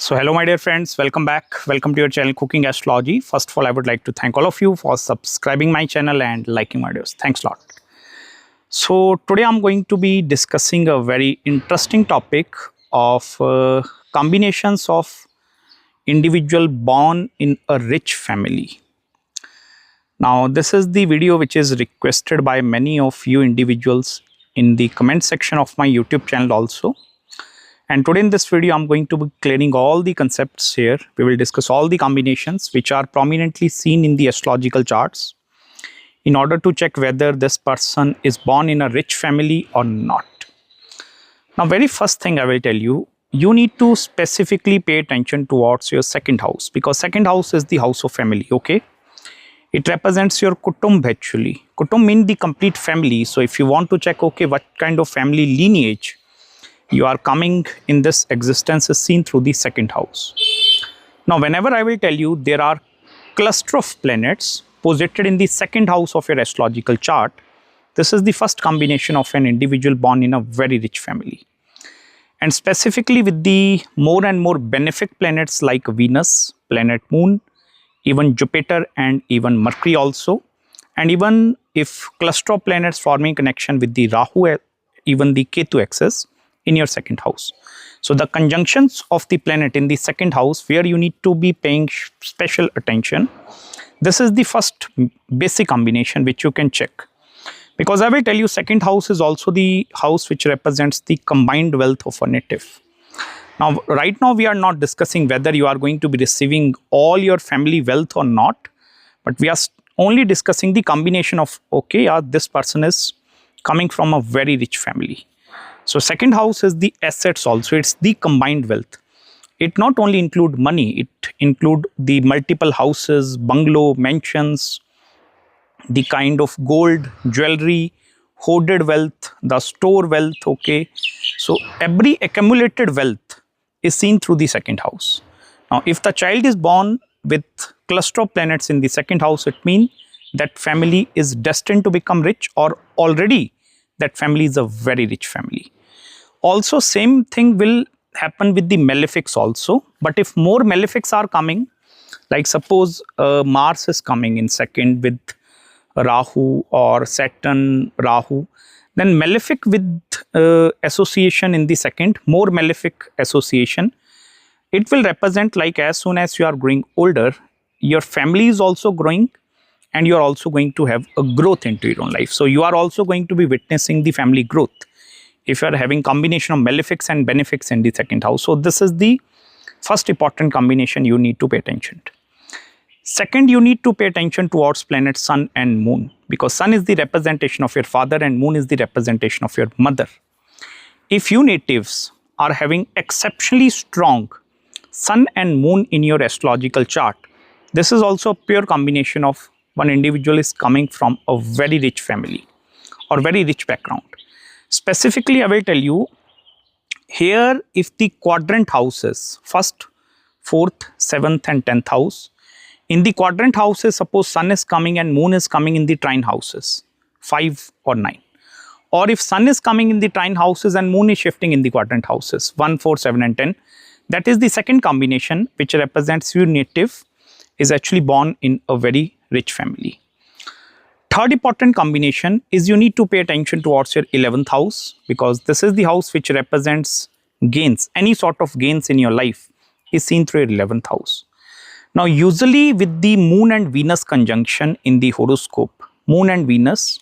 So hello my dear friends, welcome back. Welcome to your channel Cooking Astrology. First of all, I would like to thank all of you for subscribing my channel and liking my videos. Thanks a lot. So today I'm going to be discussing a very interesting topic of combinations of individual born in a rich family. Now this is the video which is requested by many of you individuals in the comment section of my YouTube channel also. And today in this video, I'm going to be clearing all the concepts here. We will discuss all the combinations which are prominently seen in the astrological charts in order to check whether this person is born in a rich family or not. Now, very first thing I will tell you, you need to specifically pay attention towards your second house, because second house is the house of family, okay? It represents your kutumb actually. Kutumb means the complete family. So if you want to check, okay, what kind of family lineage you are coming in this existence is seen through the second house. Now, whenever I will tell you there are cluster of planets posited in the second house of your astrological chart, this is the first combination of an individual born in a very rich family. And specifically with the more and more benefic planets like Venus, planet Moon, even Jupiter and even Mercury also. And even if cluster of planets forming connection with the Rahu, even the Ketu axis, in your second house. So the conjunctions of the planet in the second house where you need to be paying special attention. This is the first basic combination which you can check. Because I will tell you, second house is also the house which represents the combined wealth of a native. Now, right now we are not discussing whether you are going to be receiving all your family wealth or not. But we are only discussing the combination of, okay, this person is coming from a very rich family. So second house is the assets also, it's the combined wealth. It not only include money, it include the multiple houses, bungalow, mansions, the kind of gold, jewelry, hoarded wealth, the store wealth, okay. So every accumulated wealth is seen through the second house. Now if the child is born with cluster of planets in the second house, it means that family is destined to become rich, or already that family is a very rich family. Also, same thing will happen with the malefics also. But if more malefics are coming, like suppose Mars is coming in second with Rahu or Saturn, Rahu, then malefic with association in the second, more malefic association, it will represent like as soon as you are growing older, your family is also growing and you are also going to have a growth into your own life. So you are also going to be witnessing the family growth if you are having combination of malefics and benefics in the second house. So this is the first important combination you need to pay attention to. Second, you need to pay attention towards planets Sun and Moon, because Sun is the representation of your father and Moon is the representation of your mother. If you natives are having exceptionally strong Sun and Moon in your astrological chart, this is also a pure combination of one individual is coming from a very rich family or very rich background. Specifically, I will tell you here, if the quadrant houses, first, fourth, seventh and 10th house, in the quadrant houses, suppose Sun is coming and Moon is coming in the trine houses, 5 or 9. Or if Sun is coming in the trine houses and Moon is shifting in the quadrant houses, 1, 4, 7 and 10, that is the second combination which represents your native is actually born in a very rich family. Third important combination is you need to pay attention towards your 11th house, because this is the house which represents gains. Any sort of gains in your life is seen through your 11th house. Now usually with the Moon and Venus conjunction in the horoscope, Moon and Venus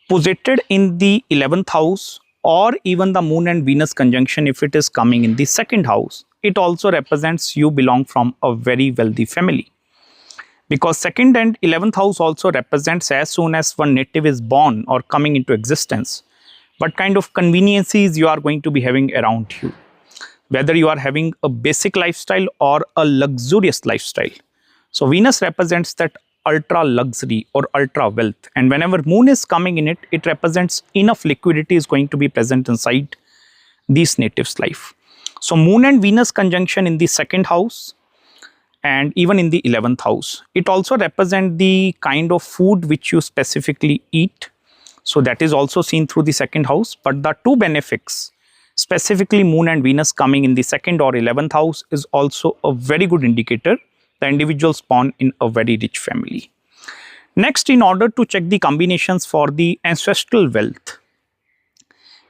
posited in the 11th house, or even the Moon and Venus conjunction if it is coming in the second house, it also represents you belong from a very wealthy family. Because second and 11th house also represents as soon as one native is born or coming into existence, what kind of conveniences you are going to be having around you. Whether you are having a basic lifestyle or a luxurious lifestyle. So Venus represents that ultra luxury or ultra wealth. And whenever Moon is coming in it, it represents enough liquidity is going to be present inside these natives' life. So Moon and Venus conjunction in the second house and even in the 11th house. It also represents the kind of food which you specifically eat. So that is also seen through the second house. But the two benefics specifically Moon and Venus coming in the 2nd or 11th house is also a very good indicator the individuals born in a very rich family. Next, in order to check the combinations for the ancestral wealth,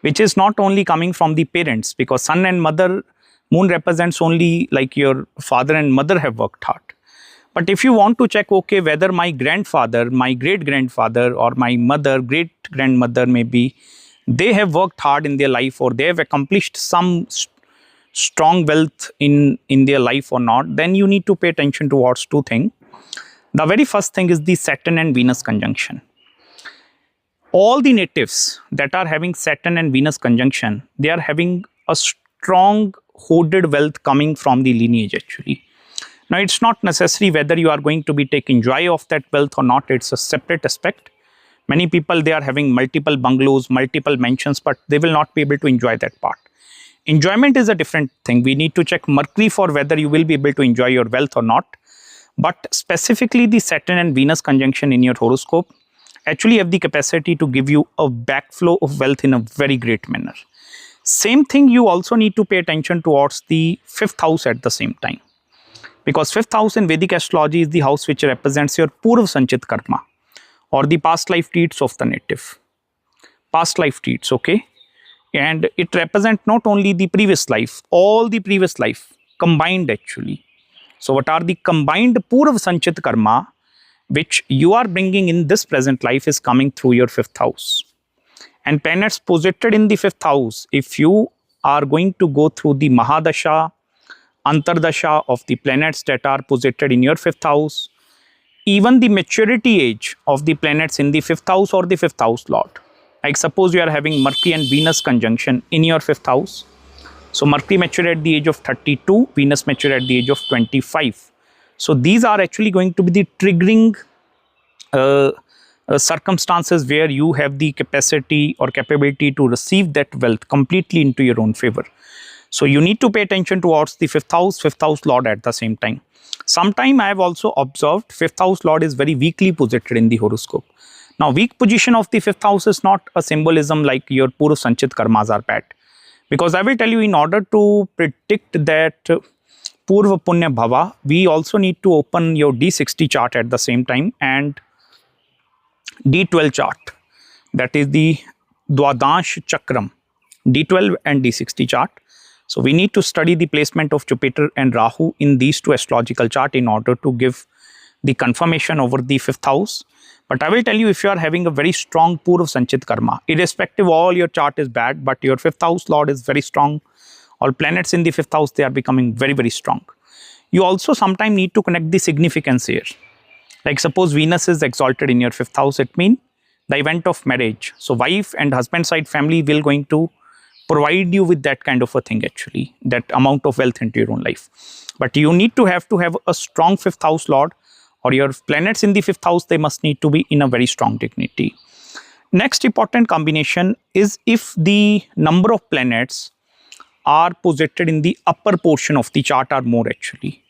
which is not only coming from the parents, because son and mother, Moon represents only like your father and mother have worked hard. But if you want to check, okay, whether my grandfather, my great grandfather, or my mother, great grandmother, maybe they have worked hard in their life or they have accomplished some strong wealth in their life or not, then you need to pay attention towards two things. The very first thing is the Saturn and Venus conjunction. All the natives that are having Saturn and Venus conjunction, they are having a strong hoarded wealth coming from the lineage actually. Now, it's not necessary whether you are going to be taking joy of that wealth or not. It's a separate aspect. Many people, they are having multiple bungalows, multiple mansions, but they will not be able to enjoy that part. Enjoyment is a different thing. We need to check Mercury for whether you will be able to enjoy your wealth or not. But specifically the Saturn and Venus conjunction in your horoscope actually have the capacity to give you a backflow of wealth in a very great manner. Same thing, you also need to pay attention towards the 5th house at the same time. Because 5th house in Vedic astrology is the house which represents your Purva Sanchit Karma or the past life deeds of the native. Past life deeds, okay? And it represents not only the previous life, all the previous life combined actually. So what are the combined Purva Sanchit Karma which you are bringing in this present life is coming through your 5th house. And planets posited in the 5th house, if you are going to go through the Mahadasha, Antardasha of the planets that are posited in your 5th house, even the maturity age of the planets in the 5th house or the 5th house lord. Like suppose you are having Mercury and Venus conjunction in your 5th house. So Mercury matured at the age of 32, Venus matured at the age of 25. So these are actually going to be the triggering circumstances where you have the capacity or capability to receive that wealth completely into your own favor. So you need to pay attention towards the 5th house lord at the same time. Sometime I have also observed 5th house lord is very weakly posited in the horoscope. Now weak position of the 5th house is not a symbolism like your Purva Sanchit Karmas are bad. Because I will tell you, in order to predict that Purva Punya Bhava, we also need to open your D60 chart at the same time and D12 chart. That is the Dwadash Chakram, D12 and D60 chart. So we need to study the placement of Jupiter and Rahu in these two astrological chart in order to give the confirmation over the 5th house. But I will tell you, if you are having a very strong Purva Sanchit Karma, irrespective all your chart is bad, but your 5th house lord is very strong. All planets in the 5th house, they are becoming very, very strong. You also sometimes need to connect the significance here. Like suppose Venus is exalted in your 5th house, it means the event of marriage. So wife and husband side family will going to provide you with that kind of a thing actually, that amount of wealth into your own life. But you need to have a strong 5th house lord, or your planets in the 5th house, they must need to be in a very strong dignity. Next important combination is if the number of planets are posited in the upper portion of the chart or more actually.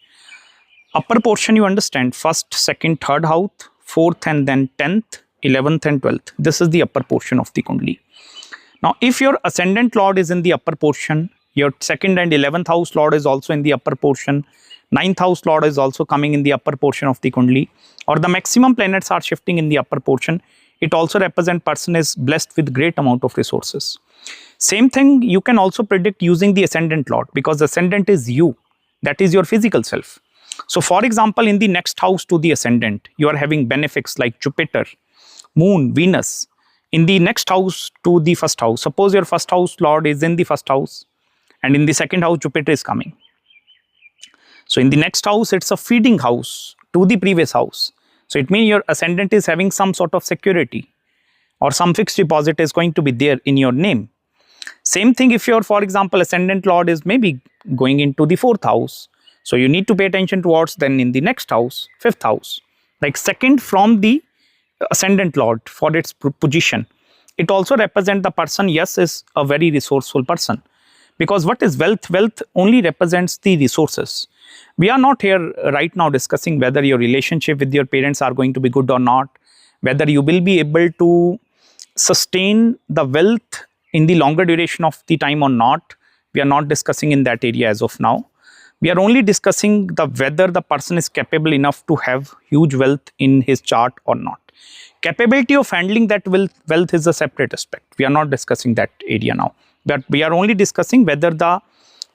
Upper portion, you understand, 1st, 2nd, 3rd house, 4th and then 10th, 11th and 12th. This is the upper portion of the Kundali. Now, if your ascendant lord is in the upper portion, your 2nd and 11th house lord is also in the upper portion, 9th house lord is also coming in the upper portion of the Kundali, or the maximum planets are shifting in the upper portion, it also represents person is blessed with great amount of resources. Same thing you can also predict using the ascendant lord, because ascendant is you, that is your physical self. So for example, in the next house to the ascendant, you are having benefics like Jupiter, Moon, Venus. In the next house to the 1st house, suppose your 1st house lord is in the 1st house and in the 2nd house Jupiter is coming. So in the next house, it's a feeding house to the previous house. So it means your ascendant is having some sort of security or some fixed deposit is going to be there in your name. Same thing if your, for example, ascendant lord is maybe going into the 4th house. So you need to pay attention towards then in the next house, 5th house, like 2nd from the ascendant lord for its position. It also represents the person, yes, is a very resourceful person. Because what is wealth? Wealth only represents the resources. We are not here right now discussing whether your relationship with your parents are going to be good or not, whether you will be able to sustain the wealth in the longer duration of the time or not, We are not discussing in that area as of now. We are only discussing the whether the person is capable enough to have huge wealth in his chart or not. Capability of handling that wealth is a separate aspect. We are not discussing that area now. But we are only discussing whether the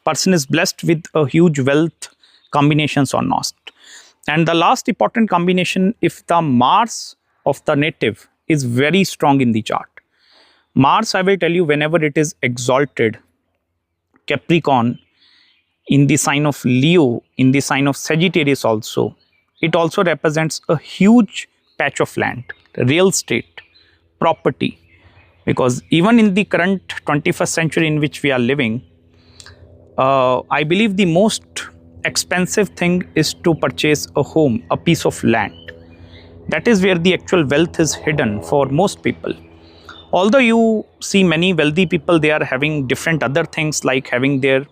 person is blessed with a huge wealth combinations or not. And the last important combination, if the Mars of the native is very strong in the chart. Mars, I will tell you, whenever it is exalted, Capricorn, in the sign of Leo, in the sign of Sagittarius also, it also represents a huge patch of land, real estate, property. Because even in the current 21st century in which we are living, I believe the most expensive thing is to purchase a home, a piece of land. That is where the actual wealth is hidden for most people. Although you see many wealthy people, they are having different other things like having their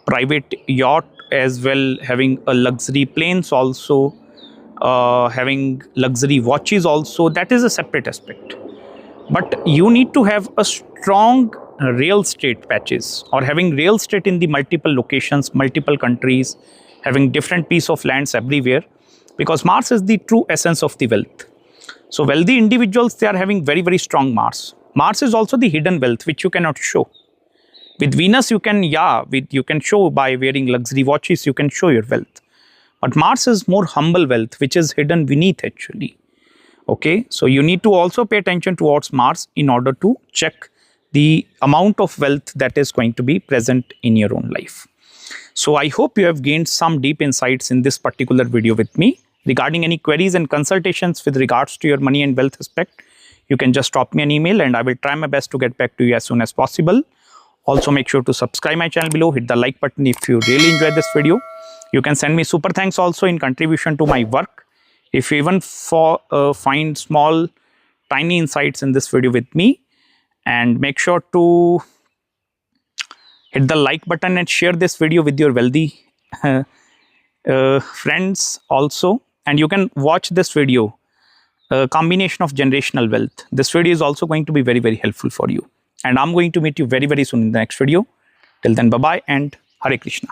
private yacht as well, having a luxury planes also, having luxury watches also. That is a separate aspect. But you need to have a strong real estate patches, or having real estate in the multiple locations, multiple countries, having different piece of lands everywhere, because Mars is the true essence of the wealth. So wealthy individuals, they are having very, very strong Mars. Mars is also the hidden wealth which you cannot show. With Venus, you can, you can show by wearing luxury watches, you can show your wealth. But Mars is more humble wealth, which is hidden beneath actually. Okay, so you need to also pay attention towards Mars in order to check the amount of wealth that is going to be present in your own life. So I hope you have gained some deep insights in this particular video with me. Regarding any queries and consultations with regards to your money and wealth aspect, you can just drop me an email and I will try my best to get back to you as soon as possible. Also, make sure to subscribe my channel below, hit the like button if you really enjoyed this video. You can send me super thanks also in contribution to my work. If you even find small, tiny insights in this video with me, and make sure to hit the like button and share this video with your wealthy friends also. And you can watch this video, combination of generational wealth. This video is also going to be very, very helpful for you. And I'm going to meet you very, very soon in the next video. Till then, bye-bye and Hare Krishna.